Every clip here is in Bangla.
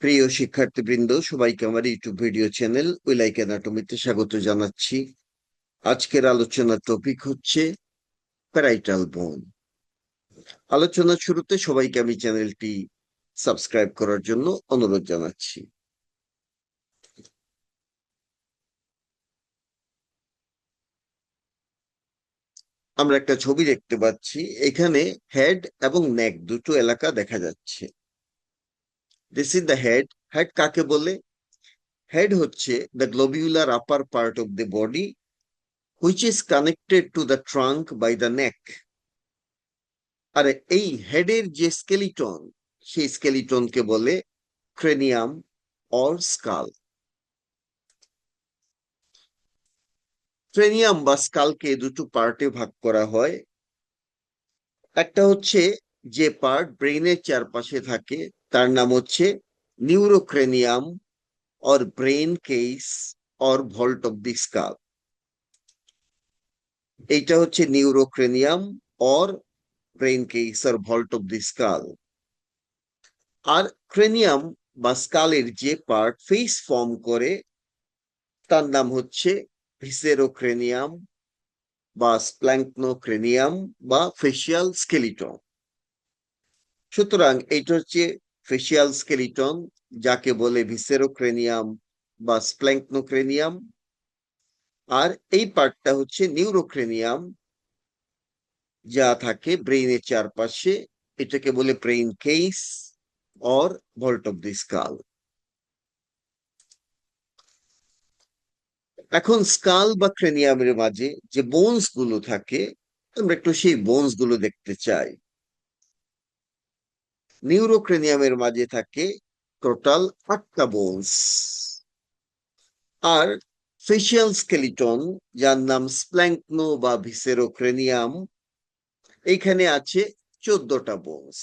প্রিয় শিক্ষার্থীবৃন্দ, সবাইকে আমার YouTube video channel we like অ্যানাটমিতে স্বাগত জানাচ্ছি। আজকের আলোচনার টপিক হচ্ছে প্যারাইটাল বোন। আলোচনার শুরুতে সবাইকে আমি চ্যানেলটি সাবস্ক্রাইব করার জন্য অনুরোধ জানাচ্ছি। আমরা একটা ছবি দেখতে পাচ্ছি, এখানে হেড এবং নেক দুটো এলাকা দেখা যাচ্ছে। This is the head. Head কাকে বলে? হেড হচ্ছে the globular upper part of the body which is connected to the trunk by the neck. আর এই হেডের যে স্কেলিটন, সেই স্কেলিটনকে বলে ক্রেনিয়াম অর স্কাল। ক্রেনিয়াম বা স্কালকে দুটো পার্টে ভাগ করা হয়। একটা হচ্ছে যে পার্ট ব্রেইনের চারপাশে থাকে, তার নাম হচ্ছে neurocranium or brain case or vault of the skull. এইটা হচ্ছে neurocranium or brain case or vault of the skull. আর ক্রেনিয়াম বা স্কালের যে পার্ট ফেস ফর্ম করে, তার নাম হচ্ছে ভিসেরোক্রেনিয়াম বা স্প্ল্যাঙ্কনোক্রেনিয়াম বা ফেসিয়াল স্কেলিটন। সুতরাং এইটা হচ্ছে ফেসিয়াল স্কেলিটন, যাকে বলে ভিসেরোক্রেনিয়াম বা স্প্ল্যাঙ্কনোক্রেনিয়াম। আর এই পার্টটা হচ্ছে নিউরোক্রেনিয়াম, যা থাকে ব্রেইনের চারপাশে। এটাকে বলে brain case or vault of the skull. এখন স্কাল বা ক্রেনিয়ামের মাঝে যে বোনস গুলো থাকে, আমরা একটু সেই বোনস গুলো দেখতে চাই। নিউরোক্রেনিয়ামের মাঝে থাকে টোটাল 8টা বোনস। আর ফেসিয়াল স্কেলিটন, যার নাম স্প্ল্যাঙ্কনো বা ভিসেরোক্রেনিয়াম, এইখানে আছে 14টা বোনস।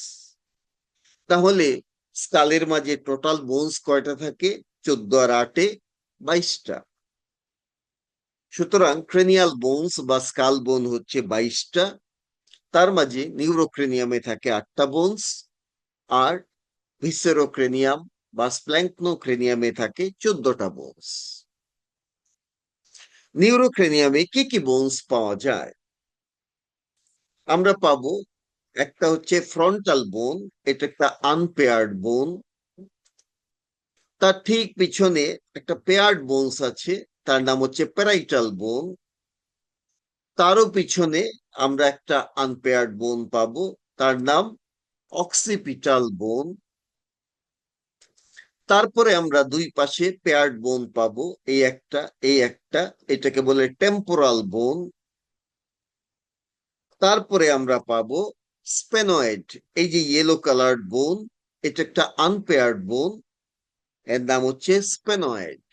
তাহলে স্কালের মাঝে টোটাল বোনস কয়টা থাকে? 14 আর 8-এ 22টা। সুতরাং ক্রেনিয়াল বোনস বা স্কাল বোন হচ্ছে 22টা। তার মাঝে নিউরোক্রেনিয়ামে থাকে 8টা বোনস, আর ভিসেরোক্রেনিয়াম বা স্প্ল্যাঙ্কনোক্রেনিয়ামে থাকে 14টা বোনস। নিউরোক্রেনিয়ামে কি কি বোনস পাওয়া যায়? আমরা পাবো, একটা হচ্ছে ফ্রন্টাল বোন। এটা একটা আনপেয়ার্ড বোন। তার ঠিক পিছনে একটা পেয়ার্ড বোনস আছে, তার নাম হচ্ছে প্যারাইটাল বোন। তারও পিছনে আমরা একটা আনপেয়ার্ড বোন পাবো, তার নাম অক্সিপিটাল বোন। তারপরে আমরা দুই পাশে পেয়ার্ড বোন পাবো, এই একটা, এই একটা। এটাকে বলে টেম্পোরাল বোন। তারপরে আমরা পাবো স্পেনয়েড, এই যে ইয়েলো কালার্ড বোন। এটা একটা আনপেয়ার্ড বোন, এর নাম হচ্ছে স্পেনয়েড।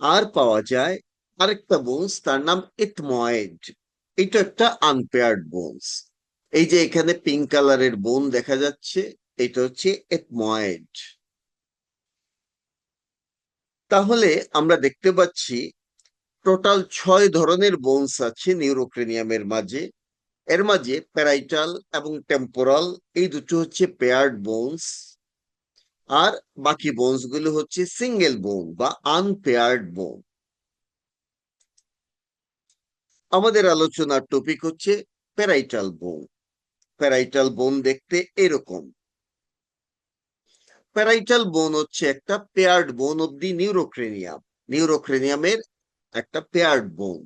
আর পাওয়া যায় আরেকটা বোনস, তার নাম এথময়েড। এটা একটা আনপেয়ার্ড বোনস। এই যে এখানে পিঙ্ক কালারের বোন দেখা যাচ্ছে, এটা হচ্ছে এথময়েড। তাহলে আমরা দেখতে পাচ্ছি টোটাল 6 ধরনের বোনস আছে নিউরোক্রেনিয়ামের মাঝে। এর মাঝে প্যারাইটাল এবং টেম্পোরাল, এই দুটো হচ্ছে পেয়ার্ড বোনস। আর বাকি বোনস গুলো হচ্ছে সিঙ্গেল বোন বা আনপেয়ার্ড বোন। আমাদের আলোচনার টপিক হচ্ছে প্যারাইটাল বোন। প্যারাইটাল বোন দেখতে এরকম। প্যারাইটাল বোন হচ্ছে একটা পেয়ার্ড বোন অব দি নিউরোক্রেনিয়াম। নিউরোক্রেনিয়ামের একটা পেয়ার্ড বোন।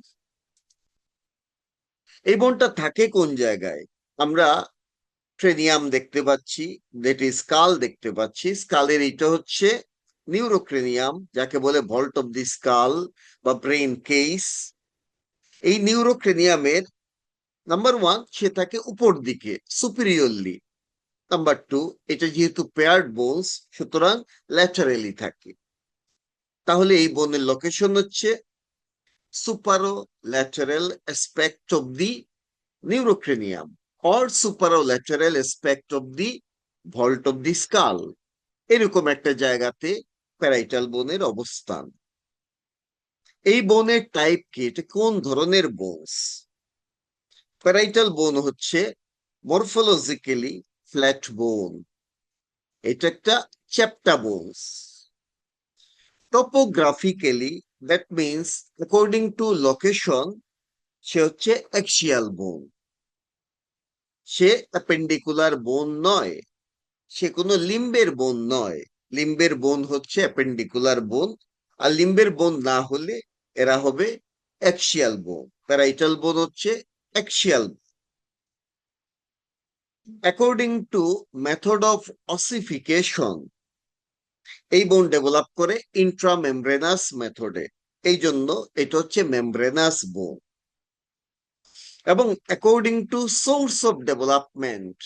এই বোনটা থাকে কোন জায়গায়? আমরা ক্রেনিয়াম দেখতে পাচ্ছি, দ্যাট ইজ স্কাল দেখতে পাচ্ছি। স্কালের এটা হচ্ছে নিউরোক্রেনিয়াম, যাকে বলে ভল্ট অফ দি স্কাল বা ব্রেইন কেস। এই নিউরোক্রেনিয়ামের নাম্বার 1, সে থাকে উপর দিকে, সুপিরিয়রলি। নাম্বার 2, এটা যেহেতু পেয়ার্ড বোনস, সুতরাং ল্যাটারালি থাকে। তাহলে এই বোনের লোকেশন হচ্ছে supero lateral aspect of the neurocranium or supero lateral aspect of the vault of the skull. এরকম একটা জায়গাতে প্যারাইটাল বোনের অবস্থান। এই বোনের টাইপ কি? এটা কোন ধরনের বোনস? প্যারাইটাল বোন হচ্ছে মরফোলজিক্যালি ফ্ল্যাট বোন। এটা একটা চ্যাপ্টা bones. Topographically that means according to location সে হচ্ছে অ্যাক্সিয়াল বোন। সে অ্যাপেন্ডিকুলার বোন নয়, সে কোনো লিম্বের বোন নয়। লিম্বের বোন হচ্ছে অ্যাপেন্ডিকুলার বোন, আর লিম্বের বোন না হলে এরা হবে অ্যাক্সিয়াল বোন। প্যারাইটাল বোন হচ্ছে axial. According to method of ossification এই বোন ডেভেলপ করে ইন্ট্রামেমব্রেনাস মেথডে, এই জন্য এটা হচ্ছে মেমব্রেনাস বোন। এবং according to source of development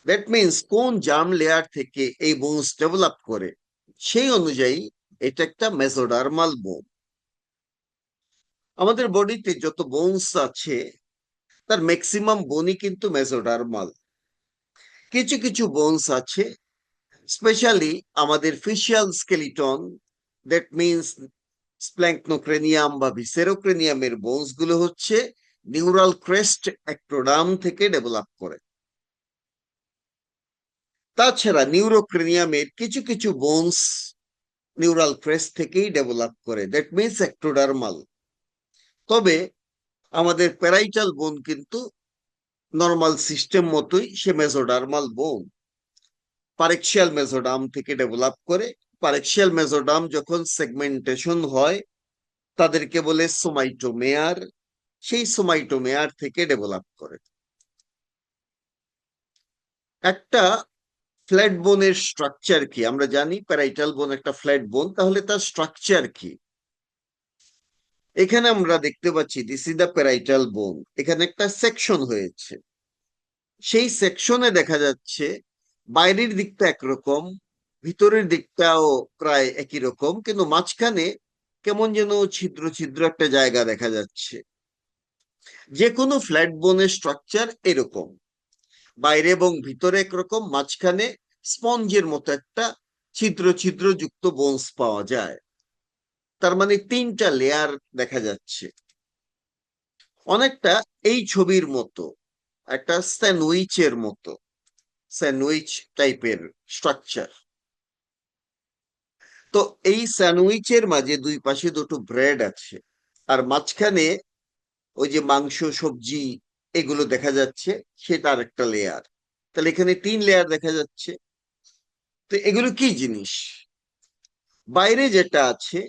that means কোন জার্ম লেয়ার থেকে এই বোনস ডেভেলপ করে, সেই অনুযায়ী এটা একটা মেসোডার্মাল বোন। আমাদের বডিতে যত বোনস আছে তার ম্যাক্সিমাম বোনই কিন্তু মেসোডার্মাল। কিছু কিছু বোনস আছে, স্পেশালি আমাদের ফেসিয়াল স্কেলিটন, দ্যাট মিনস স্প্ল্যাঙ্কনোক্রেনিয়াম বা ভিসেরোক্রেনিয়ামের বোনস গুলো হচ্ছে নিউরাল ক্রেস্ট অ্যাক্টোডাম থেকে ডেভেলপ করে। তাছাড়া নিউরোক্রেনিয়ামের কিছু কিছু বোনস নিউরাল ক্রেস্ট থেকেই ডেভেলপ করে, দ্যাট মিনস অ্যাক্টোডার্মাল। তবে আমাদের প্যারাইটাল বোন কিন্তু নর্মাল সিস্টেম মতোই সে মেসোডার্মাল বোন, পারেক্সিয়াল মেসোডাম থেকে ডেভেলপ করে। পারেক্সিয়াল মেসোডাম যখন সেগমেন্টেশন হয় তাদেরকে বলে সোমাইটোমেয়ার, সেই সোমাইটোমেয়ার থেকে ডেভেলপ করে। একটা ফ্ল্যাট বোনের স্ট্রাকচার কি আমরা জানি, প্যারাইটাল বোন একটা ফ্ল্যাট বোন, তাহলে তার স্ট্রাকচার কি? এখানে আমরা দেখতে পাচ্ছি দিস ইজ দ্য প্যারাইটাল বোন, এখানে একটা সেকশন হয়েছে। সেই সেকশনে দেখা যাচ্ছে বাইরের দিকটা একরকম, ভিতরের দিকটাও প্রায় একই রকম, কিন্তু মাঝখানে কেমন যেন ছিদ্র ছিদ্র একটা জায়গা দেখা যাচ্ছে। যে কোনো ফ্ল্যাট বোনের স্ট্রাকচার এরকম, বাইরে এবং ভিতরে একরকম, মাঝখানে স্পঞ্জের মতো একটা ছিদ্র ছিদ্র যুক্ত বোনস পাওয়া যায়। তার মানে তিনটা লেয়ার দেখা যাচ্ছে, অনেকটা এই ছবির মতো, একটা স্যান্ডউইচের মতো, স্যান্ডউইচ টাইপের স্ট্রাকচার। তো এই স্যান্ডউইচের মাঝে দুই পাশে দুটো ব্রেড আছে, আর মাঝখানে ওই যে মাংস সবজি এগুলো দেখা যাচ্ছে, সেটা আর একটা লেয়ার। তাহলে এখানে তিন লেয়ার দেখা যাচ্ছে। তো এগুলো কি জিনিস? বাইরে যেটা আছে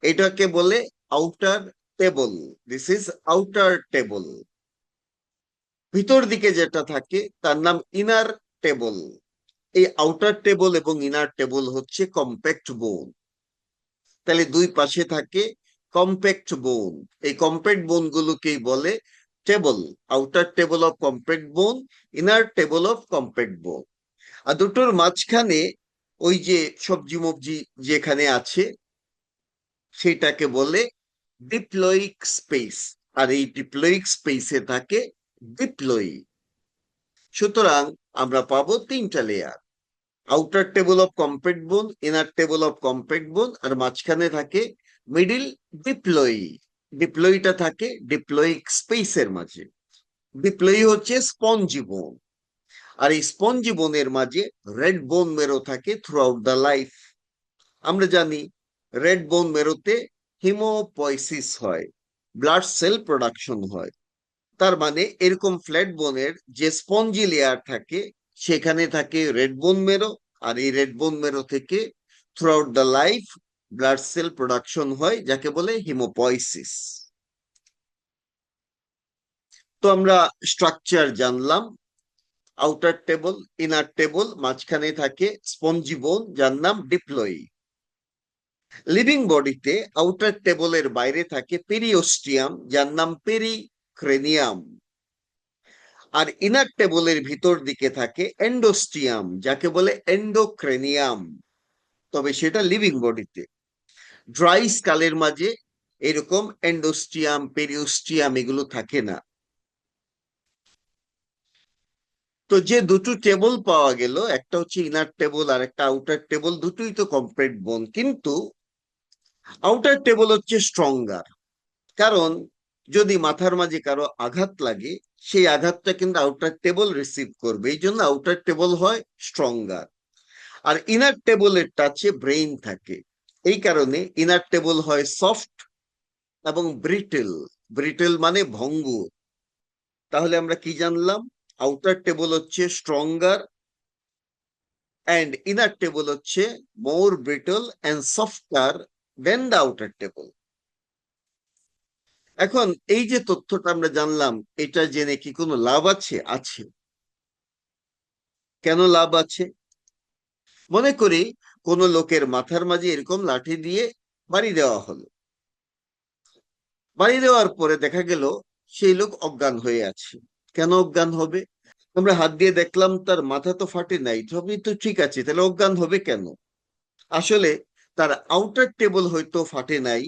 এটাকে বলে outer table, this is outer table. ভিতর দিকে যেটা থাকে তার নাম ইনার টেবল। এই আউটার টেবল এবং ইনার টেবল হচ্ছে কম্প্যাক্ট বোন। তাহলে দুই পাশে থাকে কম্প্যাক্ট বোন, এই কম্প্যাক্ট বোন গুলোকেই বলে table, outer table of compact বোন, ইনার টেবল অফ কম্প্যাক্ট বোন। আর দুটোর মাঝখানে ওই যে সবজি মবজি যেখানে আছে সেটাকে বলে ডিপ্লয়িক স্পেস, আর এই ডিপ্লয়িক স্পেসে থাকে ডিপ্লয়ি। সুতরাং আমরা পাবো তিনটা layer, outer table of compact বোন, ইনার টেবল অফ কম্প্যাক্ট বোন, আর মাঝখানে থাকে মিডিল ডিপ্লয়ি। ডিপ্লয়িটা থাকে ডিপ্লয়িক স্পেসের মাঝে। ডিপ্লয়ি হচ্ছে স্পঞ্জি বোন, আর এই স্পঞ্জি বোনের মাঝে রেড বোন মেরো থাকে থ্রু আউট দ্য লাইফ। আমরা জানি রেড বোন মেরোতে হিমোপয়সিস হয়, ব্লাড সেল প্রোডাকশন হয়। তার মানে এরকম ফ্ল্যাট বোনের যে স্পঞ্জি লেয়ার থাকে সেখানে থাকে রেড বোন মেরো, আর এই রেড বোন মেরো থেকে through out the life blood cell production হয়, যাকে বলে হিমোপয়সিস। তো আমরা স্ট্রাকচার জানলাম, আউটার টেবল, ইনার টেবল, মাঝখানে থাকে স্পঞ্জি বোন যার নাম ডিপ্লয়ি। লিভিং বডিতে আউটার টেবলের বাইরে থাকে পেরিওস্টিয়াম যার নাম পেরিক্রেনিয়াম, আর ইনার টেবলের ভিতর দিকে থাকে এন্ডোস্টিয়াম যাকে বলে এন্ডোক্রেনিয়াম, তবে সেটা লিভিং বডিতে। ড্রাই স্কালের মাঝে এরকম এন্ডোস্টিয়াম পেরিওস্টিয়াম এগুলো থাকে না। তো যে দুটো টেবল পাওয়া গেল, একটা হচ্ছে ইনার টেবল আর একটা আউটার টেবল, দুটোই তো কমপ্লিট বোন, কিন্তু আউটার টেবল হচ্ছে স্ট্রঙ্গার। কারণ যদি মাথার মাঝে কারো আঘাত লাগে সেই আঘাতটা কিন্তু আউটার টেবল রিসিভ করবে, এই জন্য আউটার টেবল হয় স্ট্রঙ্গার। আর ইনার টেবলের টাচে ব্রেইন থাকে। এই কারণে ইনার টেবল হয় সফট এবং ব্রিটেল। ব্রিটেল মানে ভঙ্গুর। তাহলে আমরা কি জানলাম? আউটার টেবল হচ্ছে স্ট্রঙ্গার অ্যান্ড ইনার টেবল হচ্ছে more brittle and softer than the outer table. এখন এই যে তথ্যটা আমরা জানলাম, এটা জেনে কি কোনো লাভ আছে? আছে। কেন লাভ আছে? মনে করি কোনো লোকের মাথার মাঝে এরকম লাঠি দিয়ে বাড়ি দেওয়া হলো। বাড়ি দেওয়ার পরে দেখা গেল সেই লোক অজ্ঞান হয়ে আছে। কেন অজ্ঞান হবে? আমরা হাত দিয়ে দেখলাম তার মাথা তো ফাটে নাই, সবই তো ঠিক আছে, তাহলে অজ্ঞান হবে কেন? আসলে তার আউটার টেবল হয়তো ফাটে নাই,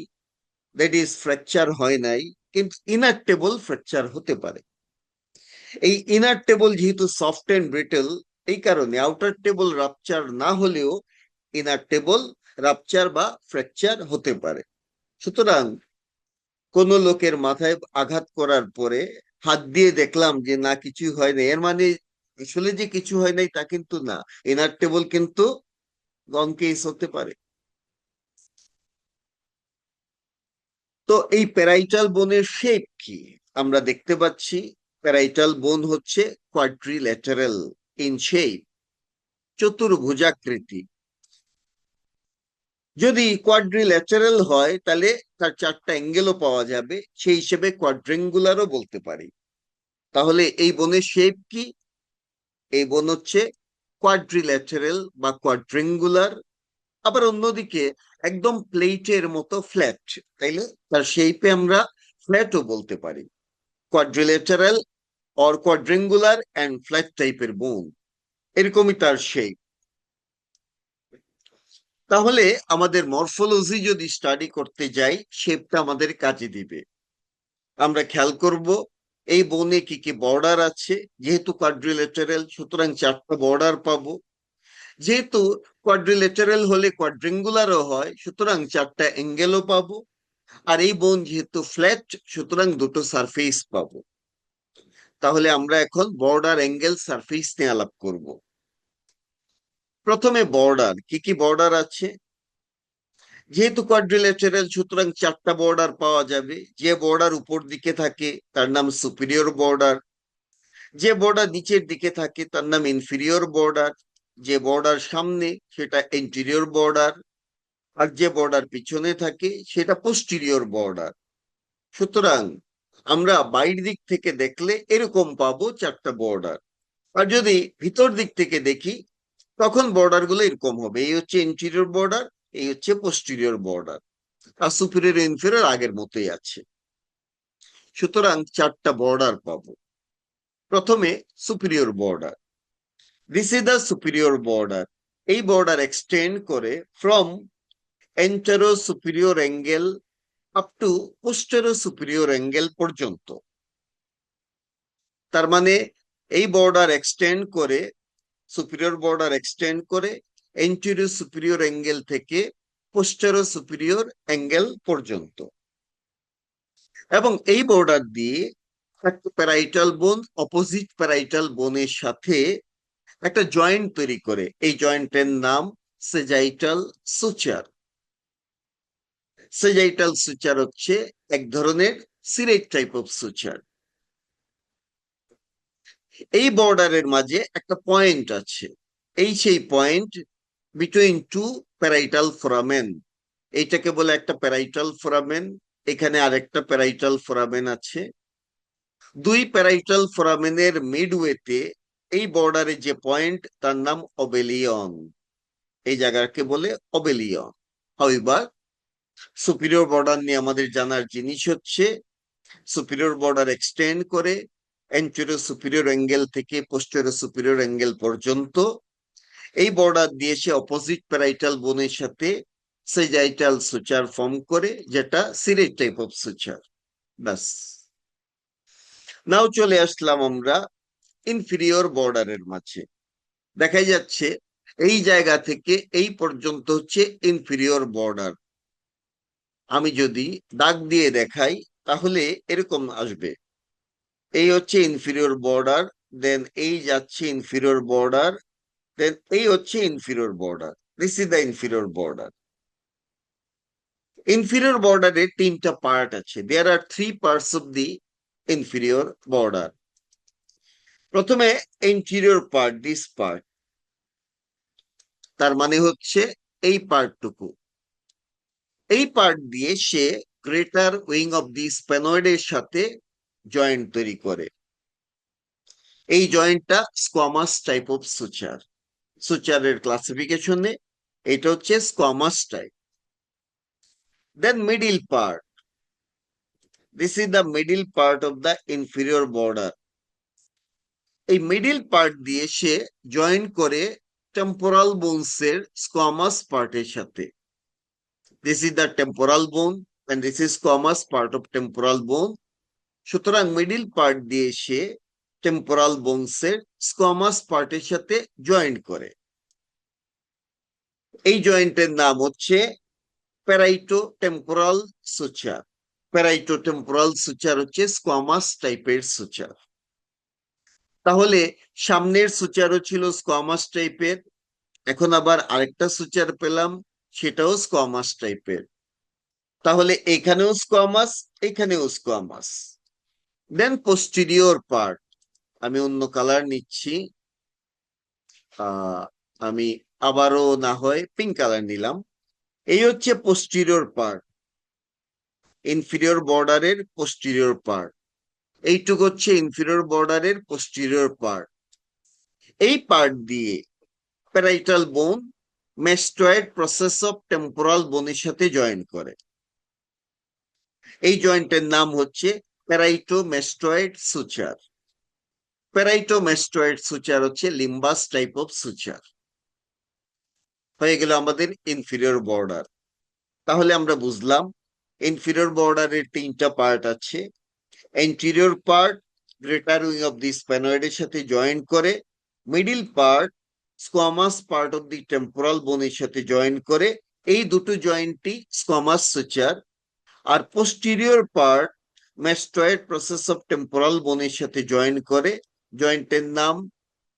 দ্যাট ইজ ফ্র্যাকচার হয় নাই, কিন্তু ইনার টেবল ফ্র্যাকচার হতে পারে। এই ইনার টেবল যেহেতু সফট এন্ড ব্রিটেল, এই কারণে আউটার টেবল রাপচার না হলেও ইনার টেবল রাপচার বা ফ্র্যাকচার হতে পারে। সুতরাং কোন লোকের মাথায় আঘাত করার পরে হাত দিয়ে দেখলাম যে না কিছুই হয় না, এর মানে আসলে যে কিছু হয় নাই তা কিন্তু না। ইনার টেবল কিন্তু লং কেস হতে পারে। তো এই প্যারাইটাল বোনের শেপ কি? আমরা দেখতে পাচ্ছি প্যারাইটাল বোন হচ্ছে কোয়াড্রিল্যাটারাল ইন শেপ, চতুর্ভুজাকৃতি। যদি কোয়াড্রিল্যাটারাল হয় তাহলে তার চারটা অ্যাঙ্গেলও পাওয়া যাবে, সেই হিসেবে কোয়াড্রেঙ্গুলারও বলতে পারি। তাহলে এই বোনের শেপ কি? এই বোন হচ্ছে কোয়াড্রিল্যাটারাল বা কোয়াড্রেঙ্গুলার। আবার অন্যদিকে একদম প্লেটের মতো ফ্ল্যাট, তাইলে তার শেপে আমরা ফ্ল্যাটও বলতে পারি। কোয়াড্রিল্যাটারাল অর কোয়াড্রেঙ্গুলার অ্যান্ড ফ্ল্যাট টাইপের বোন, এরকমই তার শেপ। তাহলে আমাদের মরফোলজি যদি স্টাডি করতে যাই, শেপটা আমাদের কাজে দিবে। আমরা খেয়াল করব এই বোনে কি কি বর্ডার আছে। যেহেতু কোয়াড্রিল্যাটারাল সুতরাং চারটা বর্ডার পাবো। যেহেতু কোয়াড্রিল্যাটারাল হলে কোয়াড্রিঙ্গুলারও হয়, সুতরাং চারটা অ্যাঙ্গেলও পাবো। আর এই বোন যেহেতু ফ্ল্যাট, সুতরাং দুটো সারফেস পাবো। তাহলে আমরা এখন বর্ডার, অ্যাঙ্গেল, সারফেস নিয়ে আলাপ করব। প্রথমে বর্ডার, কি কি বর্ডার আছে? যেহেতু কোয়াড্রিল্যাটারাল সুতরাং চারটা বর্ডার পাওয়া যাবে। যে বর্ডার উপর দিকে থাকে তার নাম সুপিরিয়র বর্ডার, যে বর্ডার নিচের দিকে থাকে তার নাম ইনফিরিয়র বর্ডার, যে বর্ডার সামনে সেটা ইন্টেরিয়র বর্ডার, আর যে বর্ডার পিছনে থাকে সেটা পোস্টিরিয়র বর্ডার। সুতরাং আমরা বাইরের দিক থেকে দেখলে এরকম পাবো চারটা বর্ডার। আর যদি ভিতর দিক থেকে দেখি তখন বর্ডার গুলো এরকম হবে। এই হচ্ছে ইন্টেরিয়র বর্ডার, এই হচ্ছে পোস্টিরিয়র বর্ডার। আর সুপিরিয়র ইনফিরিয়র আগের মতোই আছে। সুতরাং চারটা বর্ডার পাবো। প্রথমে superior border, this is the superior border. এই বর্ডার এক্সটেন্ড করে from antero superior angle up to postero superior angle পর্যন্ত। তার মানে এই বর্ডার এক্সটেন্ড করে, সুপিরিয়র বর্ডার এক্সটেন্ড করে এন্টেরিয়র সুপিরিয়র অ্যাঙ্গেল থেকে পোস্টেরো সুপিরিয়র অ্যাঙ্গেল পর্যন্ত। এবং এই বর্ডার দিয়ে একটা প্যারাইটাল বোন অপোজিট প্যারাইটাল বোনের সাথে একটা জয়েন্ট তৈরি করে। এই জয়েন্টের নাম সেজাইটাল সুচার। সেজাইটাল সুচার হচ্ছে এক ধরনের সিরেট টাইপ অফ সুচার। এই বর্ডারের মাঝে একটা পয়েন্ট আছে, এই সেই point between two parietal foramen. এইটাকে বলে একটা প্যারাইটাল ফোরামেন। এখানে আরেকটা প্যারাইটাল ফোরামেন আছে। দুই প্যারাইটাল ফোরামেনের মিডওয়েতে এই বর্ডারে যে পয়েন্ট তার নাম অবেলিয়ন। এই জায়গাকে বলে অবেলিয়ন। হাউএভার সুপিরিয়র বর্ডার নিয়ে আমাদের জানার জিনিস হচ্ছে সুপিরিয়র বর্ডার এক্সটেন্ড করে এন্টেরিয়র সুপিরিয়র অ্যাঙ্গেল থেকে পোস্টেরিয়র সুপিরিয়র অ্যাঙ্গেল পর্যন্ত। এই বর্ডার দিয়ে সে অপোজিট প্যারাইটাল বোনের সাথে সেজাইটাল সুচার ফর্ম করে, যেটা সিরেট টাইপ অফ সুচার। ব্যাস। নাও চলে আসলাম আমরা ইনফিরিয়র বর্ডারের মাঝে। দেখা যাচ্ছে এই জায়গা থেকে এই পর্যন্ত হচ্ছে ইনফিরিয়র বর্ডার। আমি যদি দাগ দিয়ে দেখাই তাহলে এরকম আসবে। এই হচ্ছে ইনফিরিয়র বর্ডার, দেন এই যাচ্ছে ইনফিরিয়র বর্ডার, দেন এই হচ্ছে inferior border. This is the inferior border. Inferior বর্ডারের তিনটা পার্ট আছে। There are three parts of the inferior border. প্রথমে ইন্টেরিয়র পার্ট, দিস পার্ট, তার মানে হচ্ছে এই পার্টটুকু। এই পার্ট দিয়ে সে গ্রেটার উইং অফ দি স্পেনয়েডের সাথে জয়েন্ট তৈরি করে। এই জয়েন্টটা স্কোয়ামাস টাইপ অফ সুচার। সুচারের ক্লাসিফিকেশনে এটা হচ্ছে squamous type. Then middle part, this is the middle part of the inferior border. এই মিডিল পার্ট দিয়ে সে জয়েন করে টেম্পোরাল বোনসের স্কোয়ামাস পার্টের সাথে। This is the temporal bone and this is squamous part of temporal bone. সুতরাং মিডিল পার্ট দিয়ে সে টেম্পোরাল বোনসের স্কোয়ামাস পার্টের সাথে জয়েন করে। এই জয়েন্টের নাম হচ্ছে প্যারাইটো টেম্পোরাল সুচার। প্যারাইটো টেম্পোরাল সুচার হচ্ছে স্কোয়ামাস টাইপের সুচার। তাহলে সামনের সুচারও ছিল স্কোয়ামাস টাইপের, এখন আবার আরেকটা সুচার পেলাম, সেটাও স্কোয়ামাস টাইপের। তাহলে এখানেও স্কোয়ামাস, এখানেও স্কোয়ামাস। দেন পোস্টেরিয়র পার্ট, আমি অন্য কালার নিচ্ছি, আমি আবারও না হয় পিঙ্ক কালার নিলাম। এই হচ্ছে পোস্টেরিয়র পার্ট, ইনফিরিয়র বর্ডারের পোস্টেরিয়র পার্ট। এইটুকু হচ্ছে ইনফিরিয়র বর্ডারের পোস্টেরিয়র পার্ট। এই পার্ট দিয়ে প্যারাইটাল বোন ম্যাস্টয়েড প্রসেস অফ টেম্পোরাল বোনের সাথে জয়েন করে। এই জয়েন্টের নাম হচ্ছে প্যারাইটো ম্যাস্টয়েড সুচার। প্যারাইটো ম্যাস্টয়েড সুচার হচ্ছে লিম্বাস টাইপ অফ সুচার। হয়ে গেল আমাদের ইনফিরিয়র বর্ডার। তাহলে আমরা বুঝলাম ইনফিরিয়র বর্ডারের তিনটা পার্ট আছে। Anterior part greater wing of the স্প্যানয়েডের সাথে জয়েন করে, middle part squamous part of the temporal বোনের সাথে জয়েন করে। এই দুটো জয়েন্টই স্কোয়ামাস সুচার। আর posterior part mastoid process of temporal বোনের সাথে জয়েন করে। জয়েন্টের নাম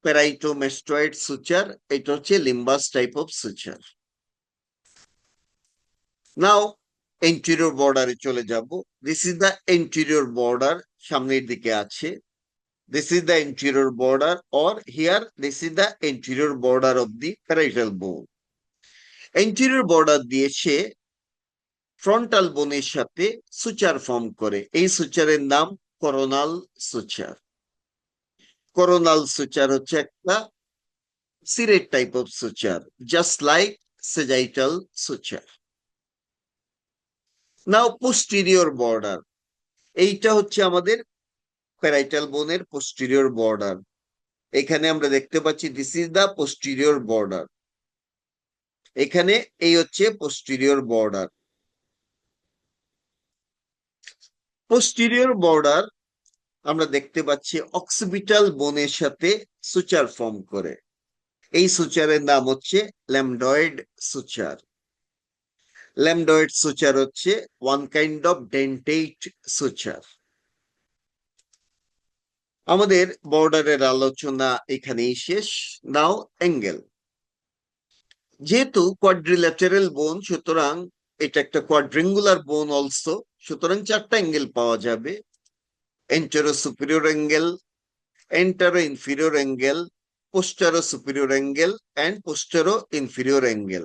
প্যারাইটো ম্যাস্টয়েড সুচার। এটা হচ্ছে লিম্বাস type of suture. Now anterior বর্ডারে চলে যাব। This is the anterior border, সামনের দিকে আছে। This is the anterior border, or here this is the anterior border of the parietal bone. Anterior border দিয়ে সে ফ্রন্টাল বোনের সাথে সুচার ফর্ম করে। এই সুচারের নাম করোনাল সুচার। করোনাল সুচার হচ্ছে একটা serrate type of suture, just like sagittal suture. Now posterior border, এইটা হচ্ছে আমাদের প্যারাইটাল বোনের পোস্টেরিয়র বর্ডার। এখানে আমরা দেখতে পাচ্ছি this is the posterior border. এখানে এই হচ্ছে পোস্টেরিয়র বর্ডার। পোস্টেরিয়র বর্ডার আমরা দেখতে পাচ্ছি অক্সিপিটাল বোনের সাথে সুচার ফর্ম করে। এই সুচারের নাম হচ্ছে ল্যামডয়েড সুচার। ল্যামডয়েড সুচার হচ্ছে one kind of dentate suture. আমাদের বর্ডারের আলোচনা এখানেই শেষ। নাও অ্যাঙ্গেল। যেহেতু কোয়াড্রিল্যাটারাল বোন, সুতরাং এটা একটা কোয়াড্রিঙ্গুলার বোন অলসো, সুতরাং চারটা অ্যাঙ্গেল পাওয়া যাবে। Antero superior angle, antero inferior angle, postero superior angle and postero inferior angle.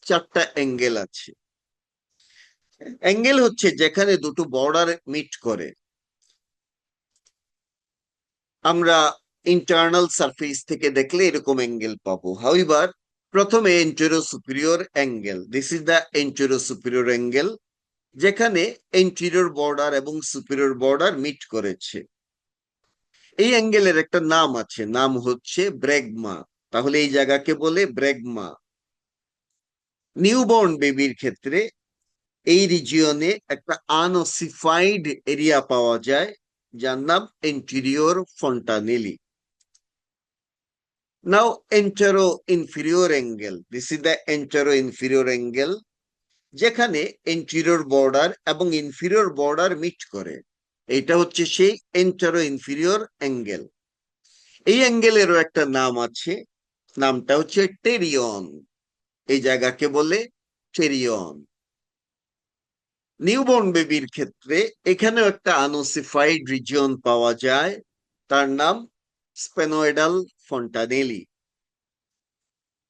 চারটা অ্যাঙ্গেল আছে। অ্যাঙ্গেল হচ্ছে যেখানে দুটো বর্ডার মিট করে। আমরা ইন্টারনাল সারফেস থেকে দেখলে এরকম অ্যাঙ্গেল পাবো। হাউএভার, প্রথমে antero superior angle, this is the antero superior angle, যেখানে এন্টেরিয়র বর্ডার এবং সুপিরিয়র বর্ডার মিট করেছে। এই অ্যাঙ্গেলের একটা নাম আছে, নাম হচ্ছে ব্র্যাগমা। তাহলে এই জায়গাকে বলে ব্র্যাগমা। নিউবর্ন বেবির ক্ষেত্রে এই রিজিয়নে একটা আনওসিফাইড এরিয়া পাওয়া যায়, যার নাম anterior fontanelle. Now antero inferior angle, this is the antero inferior angle, যেখানে এন্টেরিয়র বর্ডার এবং ইনফিরিয়র বর্ডার মিট করে। এটা হচ্ছে সেই এন্টেরো ইনফিরিয়র অ্যাঙ্গেল। এই অ্যাঙ্গেলেরও একটা নাম আছে, নামটা হচ্ছে টেরিয়ন। এই জায়গাকে বলে টেরিয়ন। নিউবর্ন বেবির ক্ষেত্রে এখানেও একটা আনোসিফাইড রিজিয়ন পাওয়া যায়, তার নাম sphenoidal fontanelle.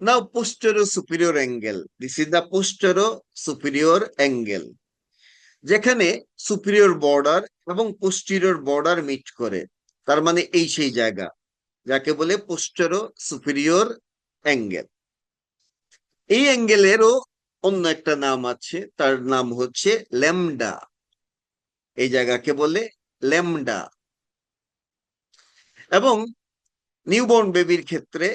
Now postero superior angle, this is the postero superior angle, যেখানে সুপিরিয়র বর্ডার এবং পোস্টেরিয়র বর্ডার মিট করে, তার মানে এই সেই জায়গা যাকে বলে পোস্টেরো সুপিরিয়র অ্যাঙ্গেল। এই অ্যাঙ্গেলেরও অন্য একটা নাম আছে, তার নাম হচ্ছে ল্যামডা। এই জায়গাকে বলে ল্যামডা। এবং নিউবর্ন বেবির ক্ষেত্রে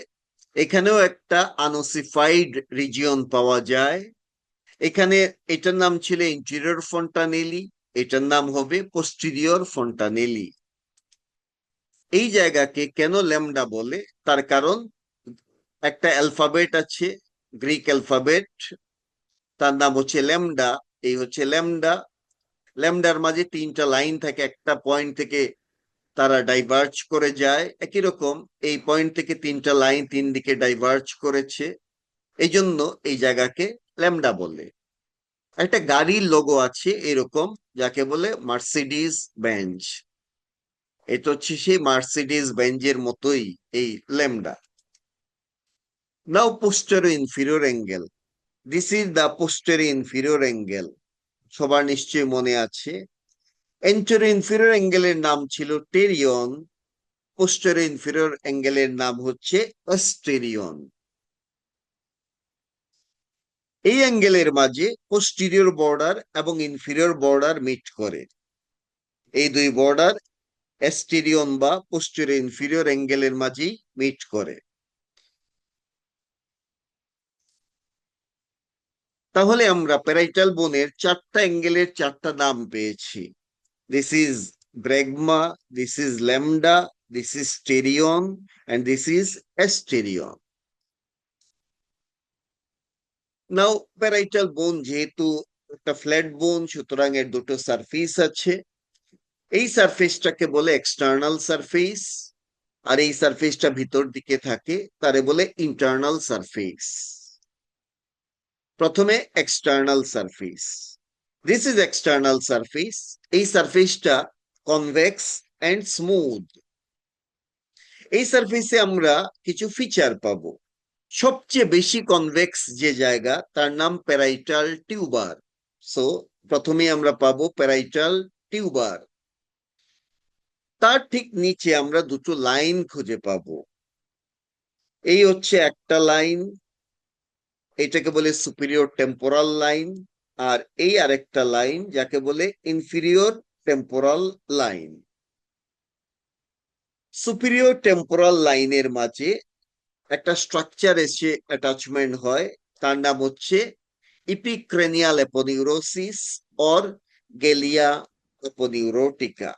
এখানেও একটা আনোসিফাইড রিজিয়ন পাওয়া যায়। এখানে এটার নাম ছিল ইন্টেরিয়র ফন্টানেলি, এটার নাম হবে পোস্টেরিয়র ফন্টানেলি। এই জায়গাকে কেন ল্যামডা বলে, তার কারণ একটা অ্যালফাবেট আছে, গ্রিক অ্যালফাবেট, তার নাম হচ্ছে ল্যামডা। এই হচ্ছে ল্যামডা। ল্যামডার মাঝে তিনটা লাইন থাকে, একটা পয়েন্ট থেকে তারা ডাইভার্জ করে যায়, একই রকম এই পয়েন্ট থেকে তিনটা লাইন তিন দিকে ডাইভার্জ করেছে, এই জন্য এই জায়গাকে ল্যামডা বলে। একটা গাড়ির লোগো আছে এরকম, যাকে বলে মার্সিডিজ বেঞ্জ। এটা হচ্ছে সেই মার্সিডিজ বেঞ্জের মতোই এই lambda. Now posterior inferior angle, this is the posterior inferior angle. সবার নিশ্চয়ই মনে আছে এন্টেরিয়র ইনফিরিয়র অ্যাঙ্গেলের নাম ছিল টেরিয়ন, পোস্টেরিয়র ইনফিরিয়র অ্যাঙ্গেলের নাম হচ্ছে অস্টেরিয়ন। এই অ্যাঙ্গেলের মাঝে পোস্টেরিয়র বর্ডার এবং ইনফিরিয়র বর্ডার মিট করে। এই দুই বর্ডার অ্যাস্টেরিয়ন বা পোস্টেরিয়র ইনফিরিয়র অ্যাঙ্গেলের মাঝেই মিট করে। তাহলে আমরা প্যারাইটাল বোনের চারটা অ্যাঙ্গেলের চারটা নাম পেয়েছি। This is bregma, this is lambda, this is pterion, and this is asterion. Now parietal bone যেহেতু একটা ফ্ল্যাট বোন, সুতরাং এর দুটো সারফেস আছে। এই সারফেসটাকে বলে এক্সটার্নাল সারফেস, আর এই সারফেসটা ভিতর দিকে থাকে, তারে বলে ইন্টারনাল সারফেস। প্রথমে external surface, this is external surface. এই সারফেসটা কনভেক্স এন্ড স্মুথ। এই সারফেসে আমরা কিছু ফিচার পাবো। সবচেয়ে বেশি কনভেক্স যে জায়গা তার নাম প্যারাইটাল টিউবার। সো প্রথমে আমরা পাবো প্যারাইটাল টিউবার। তার ঠিক নিচে আমরা দুটো লাইন খুঁজে পাবো। এই হচ্ছে একটা লাইন, এটাকে বলে সুপিরিয়র টেম্পোরাল লাইন। আর এই আরেকটা লাইন যাকে বলে inferior temporal line. Superior temporal লাইনের মাঝে একটা স্ট্রাকচার এসে অ্যাটাচমেন্ট হয়, তার নাম হচ্ছে ইপিক্রেনিয়াল অ্যাপোনিউরোসিস অর গেলিয়া অ্যাপোনিউরোটিকা।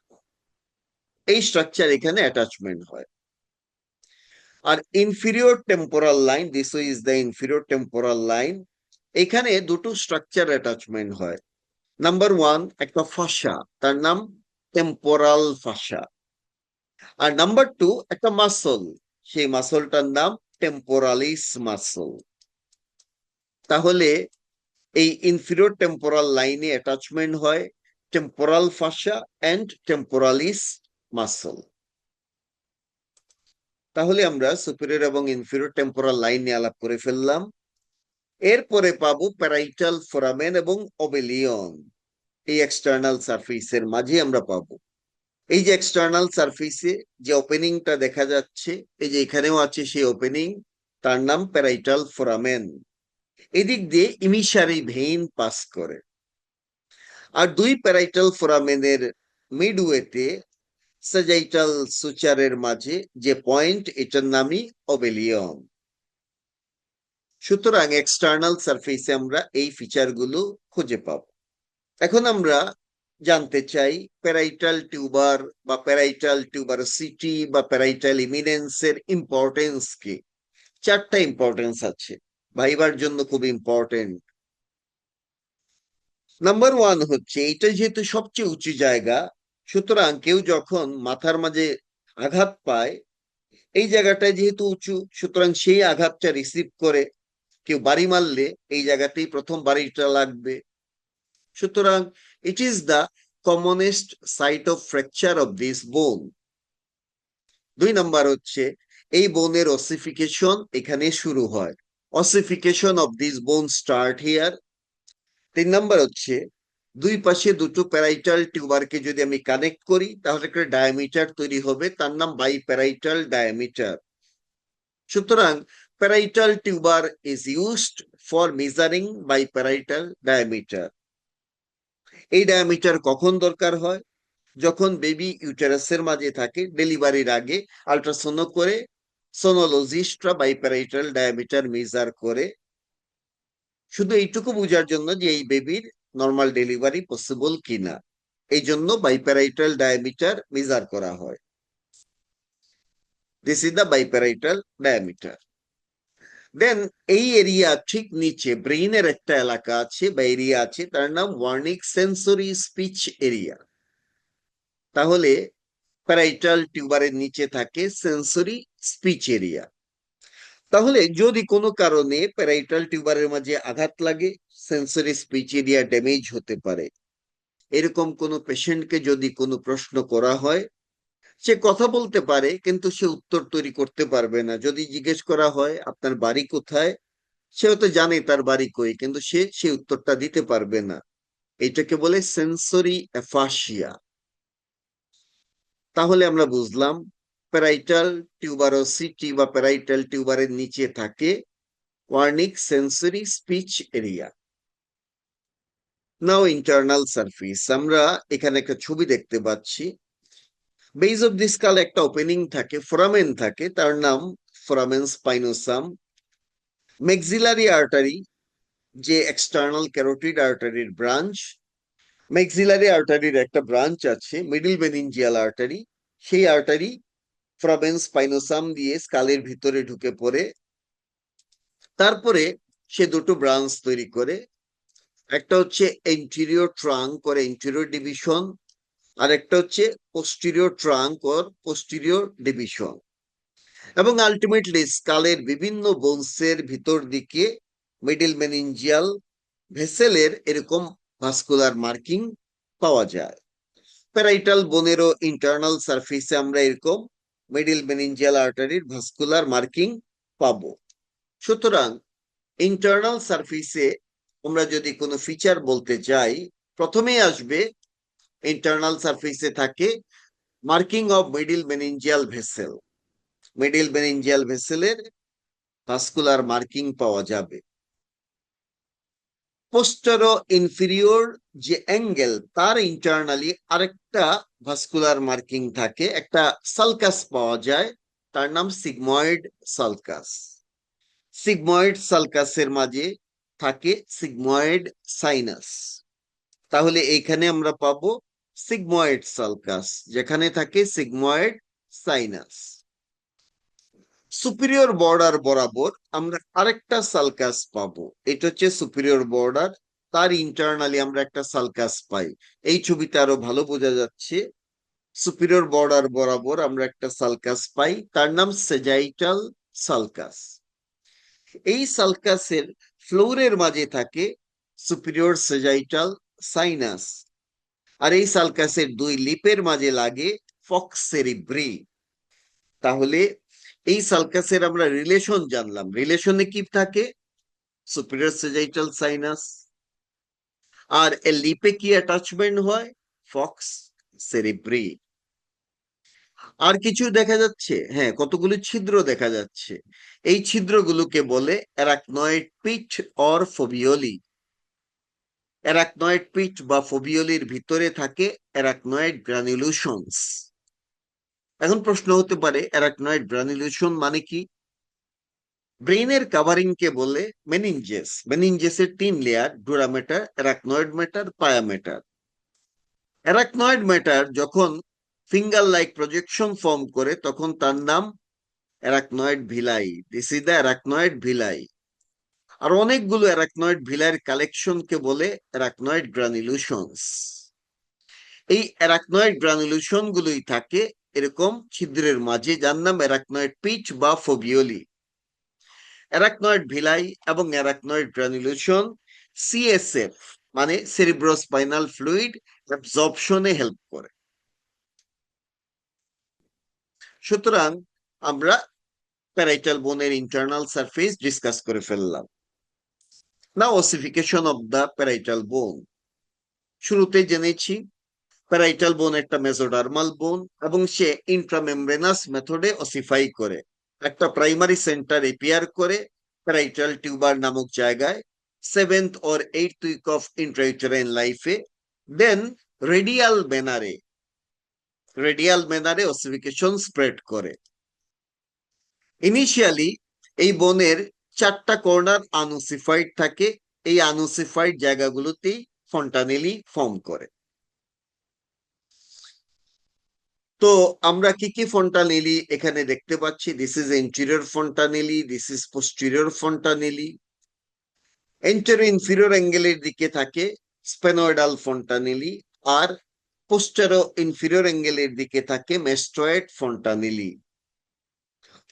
এই স্ট্রাকচার এখানে অ্যাটাচমেন্ট হয়। আর inferior temporal line, this is the inferior temporal line, এখানে দুটো স্ট্রাকচার অ্যাটাচমেন্ট হয়। নাম্বার ওয়ান একটা ফাসা, তার নাম টেম্পোরাল ফাসা। আর নাম্বার টু একটা মাসল, সেই মাসলটার নাম টেম্পোরালিস মাসল। তাহলে এই ইনফিরিয়র টেম্পোরাল লাইনে অ্যাটাচমেন্ট হয় temporal fascia and temporalis muscle. তাহলে আমরা সুপিরিয়র এবং ইনফিরিয়র টেম্পোরাল লাইন নিয়ে আলাপ করে ফেললাম। এরপরে পাবো প্যারাইটাল ফোরামেন এবং ওবেলিয়ন। এই এক্সটার্নাল সারফেসের মাঝে আমরা পাবো। এই যে এক্সটার্নাল সারফেসে যে ওপেনিংটা দেখা যাচ্ছে, এই যে এখানেও আছে সেই ওপেনিং, তার নাম প্যারাইটাল ফোরামেন। এদিক দিয়ে ইমিসারি ভেইন পাস করে। আর দুই প্যারাইটাল ফোরামেনের মিডওয়েতে স্যাজাইটাল সুচারের মাঝে যে পয়েন্ট, এটার নামই ওবেলিয়ন। সুতরাং এক্সটার্নাল সারফেসে আমরা এই ফিচারগুলো খুঁজে পাবো। এখন আমরা জানতে চাই প্যারাইটাল টিউবার বা প্যারাইটাল টিউবারসিটি বা প্যারাইটাল ইমিনেন্সের ইম্পর্টেন্স কি। চারটা ইম্পর্টেন্স আছে, ভাইবার জন্য খুব ইম্পর্টেন্ট। নাম্বার ওয়ান হচ্ছে এটা যেহেতু সবচেয়ে উঁচু জায়গা, সুতরাং কেউ যখন মাথার মাঝে আঘাত পায়, এই জায়গাটায় যেহেতু উঁচু, সুতরাং সেই আঘাতটা রিসিভ করে কেউ বাড়ি মারলে এই জায়গাতেই প্রথম বাড়িটা লাগবে। সুতরাং it is the commonest site of fracture of this bone. 2 নম্বর হচ্ছে এই বোনের অসিফিকেশন এখানে শুরু হয়। অসিফিকেশন অফ দিস বোন স্টার্ট হিয়ার। 3 নম্বর হচ্ছে দুই পাশে দুটো প্যারাইটাল টিউবারকে যদি আমি কানেক্ট করি তাহলে একটা ডায়ামিটার তৈরি হবে, তার নাম বাই প্যারাইটাল ডায়ামিটার। সুতরাং parietal tuber is used for measuring biparietal diameter. এই ডায়ামিটার কখন দরকার হয়? যখন বেবি ইউটেরাসের মাঝে থাকে, ডেলিভারির আগে আল্ট্রাসোনো করে সোনোলজিস্টরা বাইপ্যারাইটাল ডায়ামিটার মেজার করে, শুধু এইটুকু বোঝার জন্য যে এই বেবির নর্মাল ডেলিভারি পসিবল কিনা। এই জন্য বাইপ্যারাইটাল ডায়ামিটার মেজার করা হয়। This is the biparietal diameter. Then এই এরিয়া ঠিক নিচে ব্রেইনের একটা এলাকা আছে বা এরিয়া আছে, তার নাম ওয়ার্নিক সেন্সরি স্পিচ এরিয়া। তাহলে প্যারাইটাল টিউবারের নিচে থাকে সেন্সরি স্পিচ এরিয়া। তাহলে যদি কোনো কারণে প্যারাইটাল টিউবারের মাঝে আঘাত লাগে, সেন্সরি স্পিচ এরিয়া ড্যামেজ হতে পারে। এরকম কোনো পেশেন্টকে যদি কোনো প্রশ্ন করা হয়, সে কথা বলতে পারে কিন্তু সে উত্তর তৈরি করতে পারবে না। যদি জিজ্ঞেস করা হয় আপনার বাড়ি কোথায়, সে হয়তো জানে তার বাড়ি কই, কিন্তু সে উত্তরটা দিতে পারবে না। এটাকে বলে সেন্সরি অ্যাফাসিয়া। তাহলে আমরা বুঝলাম প্যারাইটাল টিউবারোসিটি বা প্যারাইটাল টিউবারের নিচে থাকে ওয়ার্নিক সেন্সরি স্পিচ এরিয়া। নাও ইন্টারনাল সারফেস। আমরা এখানে একটা ছবি দেখতে পাচ্ছি। বেজ অফ দিস কাল একটা ওপেনিং থাকে, ফোরামেন থাকে, তার নাম ফোরামেন স্পাইনোসাম। মেক্সিলারি আর্টারি, যে এক্সটার্নাল ক্যারোটিড আর্টারির ব্রাঞ্চ, মেক্সিলারি আর্টারির একটা ব্রাঞ্চ আছে মিডল মেনিনজিয়াল আর্টারি। সেই আর্টারি ফোরামেন স্পাইনোসাম দিয়ে স্কালের ভিতরে ঢুকে পড়ে, তারপরে সে দুটো ব্রাঞ্চ তৈরি করে। একটা হচ্ছে anterior trunk or anterior division, আর একটা হচ্ছে posterior trunk or posterior division. এবং আলটিমেটলি স্কালের বিভিন্ন বোনসের ভিতর দিকে মিডল মেনিনজিয়াল ভেসেলের এরকম ভাস্কুলার মার্কিং পাওয়া যায়। প্যারাইটাল বোনেরও ইন্টারনাল সারফেসে আমরা এরকম মিডল মেনিনজিয়াল আর্টারির ভাস্কুলার মার্কিং পাবো। সুতরাং ইন্টারনাল সারফেসে আমরা যদি কোনো ফিচার বলতে চাই, প্রথমেই আসবে ইন্টারনাল সারফেসে থাকে marking of middle meningeal vessel. Middle meningeal ভেসেলের ভাস্কুলার মার্কিং পাওয়া যাবে। পোস্টেরো ইনফিরিয়র যে অ্যাঙ্গেল, তার ইন্টারনালি আরেকটা ভাস্কুলার মার্কিং থাকে, একটা সালকাস পাওয়া যায়, তার নাম সিগময়েড সালকাস। সিগময়েড সালকাসের মাঝে থাকে সিগময়েড সাইনাস। তাহলে এইখানে আমরা পাবো সিগময়েড সালকাস, যেখানে থাকে সিগময়েড সাইনাস। সুপিরিয়র বর্ডার বরাবর আমরা আরেকটা সালকাস পাবো, এটা হচ্ছে সুপিরিয়র বর্ডার, তার ইন্টারনালি আমরা একটা সালকাস পাই। এই ছবিতে আরো ভালো বোঝা যাচ্ছে। সুপিরিয়র বর্ডার বরাবর আমরা একটা সালকাস পাই, তার নাম সেজাইটাল সালকাস। এই সালকাসের ফ্লোরের মাঝে থাকে সুপিরিয়র সেজাইটাল সাইনাস। আর এই সালকাসের দুই লিপের মাঝে লাগে ফক্স সেরিব্রি। তাহলে এই সালকাসের আমরা রিলেশন জানলাম। রিলেশনে কি থাকে? Superior সেজাইটাল sinus. আর এর লিপে কি অ্যাটাচমেন্ট হয়? ফক্স সেরিব্রি। আর কিছু দেখা যাচ্ছে? হ্যাঁ, কতগুলো ছিদ্র দেখা যাচ্ছে। এই ছিদ্রগুলোকে বলে অ্যারাকনয়েড পিট অর ফোভিওলি। অ্যারাকনয়েড পিট বা ফোভিওলির ভিতরে থাকে অ্যারাকনয়েড গ্রানুলেশনস। এখন প্রশ্ন হতে পারে অ্যারাকনয়েড গ্রানুলেশন মানে কি? ব্রেইনের কাভারিং কে বলে মেনিনজেস। মেনিনজেসের 3 layer: dura mater, arachnoid mater, pia mater. Arachnoid mater যখন ফিঙ্গার লাইক প্রজেকশন ফর্ম করে তখন তার নাম arachnoid villi. This is the arachnoid villi. আর অনেকগুলো অ্যারাকনয়েড ভিলাইয়ের কালেকশনকে বলে অ্যারাকনয়েড গ্রানুলেশনস। এই অ্যারাকনয়েড গ্রানুলেশন গুলোই থাকে এরকম ছিদ্রের মাঝে, যার নাম অ্যারাকনয়েড পিচ বা ফোভিওলি। অ্যারাকনয়েড ভিলাই এবং অ্যারাকনয়েড গ্রানুলেশন সিএসএফ মানে সেরিব্রোস্পাইনাল ফ্লুইড অ্যাবজর্পশনে হেল্প করে। সুতরাং আমরা প্যারাইটাল বোনের ইন্টারনাল সারফেস ডিসকাস করে ফেললাম। নাও ওসিফিকেশন অফ দ্য প্যারাইটাল বোন। শুরুতে জেনেছি প্যারাইটাল বোন একটা মেসোডার্মাল বোন এবং সে ইন্ট্রামেমব্রেনাস মেথডে ওসিফাই করে। একটা প্রাইমারি সেন্টার এপিয়ার করে প্যারাইটাল টিউবার নামক জায়গায় 7th or 8th week of intrauterine লাইফে, দেন রেডিয়াল ম্যানারে ওসিফিকেশন স্প্রেড করে। ইনিশিয়ালি এই বোনের 4টা কর্নার আনওসিফাইড থাকে। এই আনওসিফাইড জায়গাগুলোতেই ফন্টানেলি ফর্ম করে। তো আমরা কি কি ফন্টানেলি এখানে দেখতে পাচ্ছি? This is anterior fontanelle, this is posterior fontanelle. Anterior inferior অ্যাঙ্গেলের দিকে থাকে স্পেনয়েডাল ফন্টানেলি, আর পোস্টেরো ইনফিরিয়র অ্যাঙ্গেলের দিকে থাকে মেস্টয়েড ফন্টানেলি।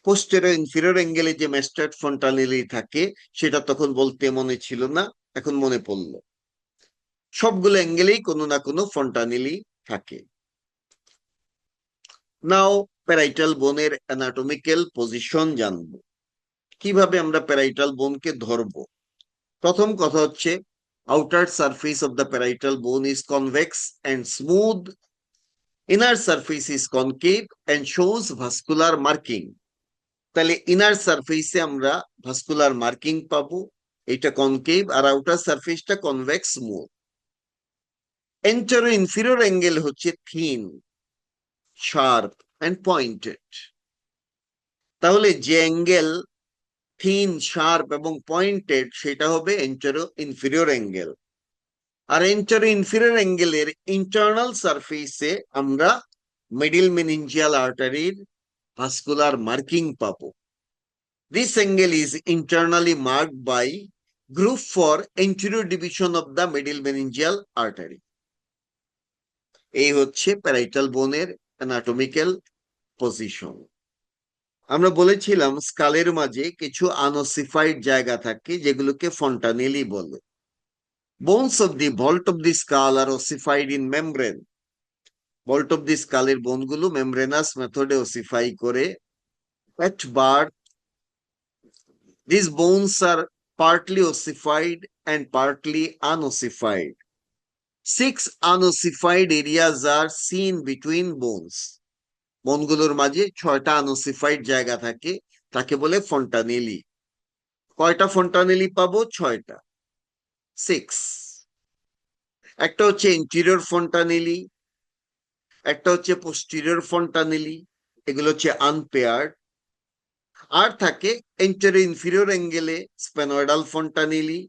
পোস্টেরো ইনফিরিয়র অ্যাঙ্গেলে যে মেস্টয়েড ফন্টানেলি থাকে সেটা তখন বলতে মনে ছিল না, এখন মনে পড়লো। সবগুলো অ্যাঙ্গেলেই কোনো না কোনো ফন্টানেলি থাকে। নাও প্যারাইটাল বোনের অ্যানাটমিক্যাল পজিশন জানবো। কিভাবে আমরা প্যারাইটাল বোনকে ধরবো? প্রথম কথা হচ্ছে outer surface of the parietal bone is convex and smooth, inner surface is concave and shows vascular marking. তাহলে ইনার সারফেসে আমরা ভাস্কুলার মার্কিং পাবো, এটা কনকেভ, আর আউটার সারফেসটা convex smooth. Antero inferior angle হচ্ছে থিন, শার্প এন্ড পয়েন্টেড। তাহলে যে অ্যাঙ্গেল থিন, শার্প এবং পয়েন্টেড সেটা হবে এন্টেরো ইনফিরিয়র অ্যাঙ্গেল। আর এন্টেরো ইনফিরিয়র অ্যাঙ্গেলের ইন্টারনাল সারফেসে আমরা মিডল মেনিনজিয়াল আর্টারির ভাস্কুলার মার্কিং পাবো। This angle is internally marked by groove for anterior division of the middle meningeal artery. এই হচ্ছে প্যারাইটাল বোনের অ্যানাটমিক্যাল পজিশন। আমরা বলেছিলাম স্কালের মাঝে কিছু আনওসিফাইড জায়গা থাকে যেগুলোকে ফন্টানেলি বলে। Bones of the vault of the skull are ossified in membrane. Vault of the স্কালের বোনগুলো মেমব্রেনাস মেথডে ওসিফাই করে। At birth, these bones are partly ossified and partly unossified. 6 unossified areas are seen between bones. বোনগুলোর মাঝে 6টা আনওসিফাইড জায়গা থাকে, তাকে বলে ফন্টানেলি। কয়টা ফন্টানেলি পাবো? 6টা, 6। একটা হচ্ছে ইন্টেরিয়র ফন্টানেলি, একটা হচ্ছে পোস্টেরিয়র ফন্টানেলি, এগুলো হচ্ছে আনপেয়ার্ড। আর থাকে এন্টেরিয়র ইনফিরিয়র অ্যাঙ্গেলে স্পেনয়েডাল ফন্টানেলি,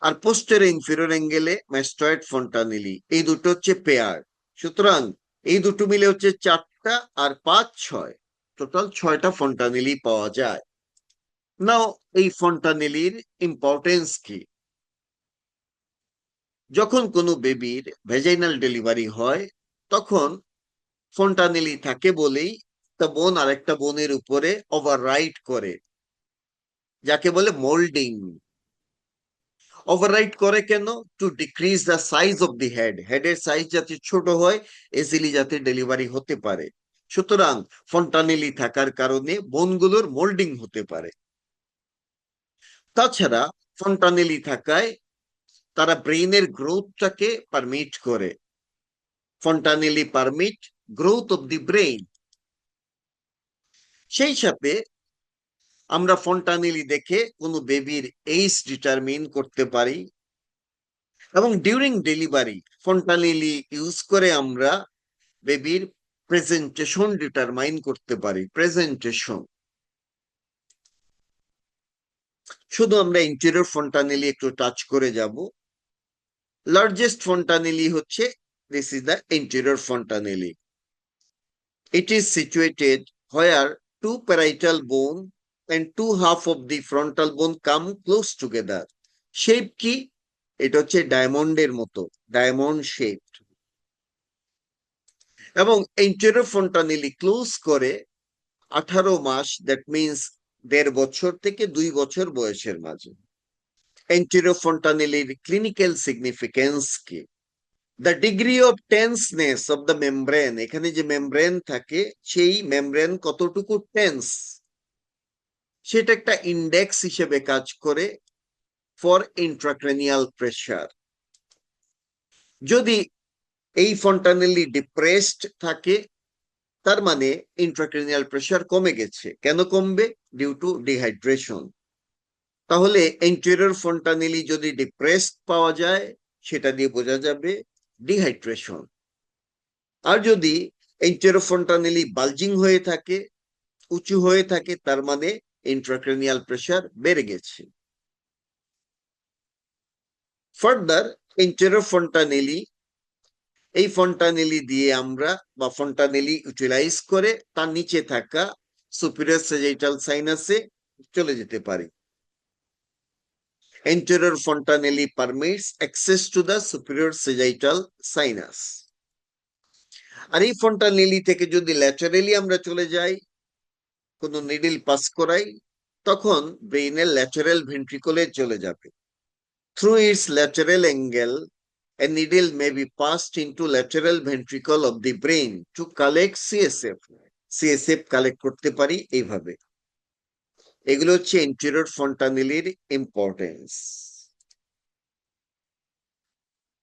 আর পোস্টেরিয়র ইনফিরিয়র অ্যাঙ্গেলে ম্যাস্টয়েড ফন্টানেলি। এই দুটো হচ্ছে পেয়ার। সুতরাং এই দুটো মিলে হচ্ছে 4টা, আর 5, 6, টোটাল 6টা ফন্টানেলি পাওয়া যায়। নাও এই ফন্টানেলির ইম্পর্টেন্স কি? যখন কোনো বেবির ভেজাইনাল ডেলিভারি হয় তখন ফন্টানেলি থাকে বলেই একটা বোন আরেকটা বোনের উপরে ওভাররাইড করে, যাকে বলে মোল্ডিং। ওভাররাইড করে কেন? To decrease the size of the head, হেডের সাইজ যাতে ছোট হয়, ইজিলি যাতে ডেলিভারি হতে পারে। সুতরাং ফন্টানেলি থাকার কারণে বোনগুলোর মোল্ডিং হতে পারে। তাছাড়া ফন্টানেলি থাকায় তারা ব্রেইনের গ্রোথটাকে পারমিট করে। Fontanelle permit growth of the brain. সেই সাথে আমরা ফন্টানেলি দেখে কোনো বেবির এইজ ডিটারমিন করতে পারি, এবং ডিউরিং ডেলিভারি ফন্টানেলি ইউজ করে আমরা বেবির প্রেজেন্টেশন ডিটারমাইন করতে পারি। প্রেজেন্টেশন শুধু আমরা ইন্টেরিয়র ফন্টানেলি একটু টাচ করে যাব। লার্জেস্ট ফন্টানেলি হচ্ছে, this is the interior fontanelle. It is situated where two parietal বোন and two half of the frontal bone come close together. Shape কি? এটা হচ্ছে ডায়মন্ডের মতো, ডায়মন্ড শেপ। এবং এন্টেরো ফন্টানেলি ক্লোজ করে 18 মাস, দ্যাট মিনস 1.5 বছর থেকে 2 বছর বয়সের মাঝে। এন্টেরো ফন্টানেলির ক্লিনিক্যাল সিগনিফিকেন্স কি? The degree of tenseness of the membrane, এখানে যে মেমব্রেন থাকে সেই মেমব্রেন কতটুকু টেন্স, সেটা একটা ইন্ডেক্স হিসেবে কাজ করে ফর ইন্ট্রাক্রেনিয়াল প্রেসার। যদি এই ফন্টানেলি ডিপ্রেসড থাকে, তার মানে ইন্ট্রাক্রেনিয়াল প্রেসার কমে গেছে। কেন কমবে? Due to dehydration. তাহলে এন্টেরিয়র ফন্টানেলি যদি ডিপ্রেসড পাওয়া যায়, সেটা দিয়ে বোঝা যাবে ডিহাইড্রেশন। আর যদি এন্টেরিয়র ফন্টানেলি বালজিং হয়ে থাকে, উঁচু হয়ে থাকে, তার মানে ইন্ট্রাক্রেনিয়াল প্রেসার বেড়ে গেছে। ফার্দার, এন্টেরিয়র ফন্টানেলি, এই ফন্টানেলি দিয়ে আমরা বা ফন্টানেলি ইউটিলাইজ করে তার নিচে থাকা সুপিরিয়র সেজাইটাল সাইনাসে চলে যেতে পারি। Anterior fontanelli permits access to the superior sagittal sinus. আর এই ফন্টানেলি থেকে যদি ল্যাটারালি আমরা চলে যাই, কোনো নিডল পাস করাই, তখন ব্রেইনের ল্যাটারাল ভেন্ট্রিকলে চলে যাবে। Through its lateral angle, a needle may be passed into lateral ventricle of the brain to collect CSF. CSF collect করতে পারি এইভাবে। এগুলো হচ্ছে anterior fontanelliর ইম্পর্টেন্স।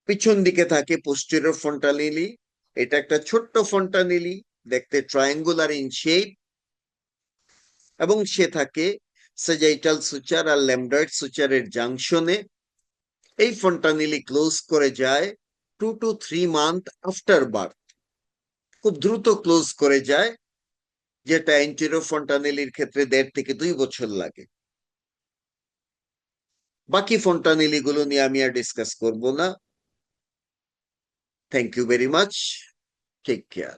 পিছন দিকে থাকে পোস্টেরিয়র ফন্টানেলি। এটা একটা ছোট্ট ফন্টানেলি, দেখতে ট্রায়াঙ্গুলার ইন শেপ, এবং সে থাকে সেজাইটাল সুচার আর ল্যামডয়েড সুচারের জাংশনে। এই ফন্টানেলি ক্লোজ করে যায় 2 to 3 মান্থ আফটার বার্থ, খুব দ্রুত ক্লোজ করে যায়, যেটা এন্টেরিয়র ফন্টানেলির ক্ষেত্রে 1.5 থেকে 2 বছর লাগে। বাকি ফন্টানেলি গুলো নিয়ে আমি আর ডিসকাস করব না। Thank you very much, take care.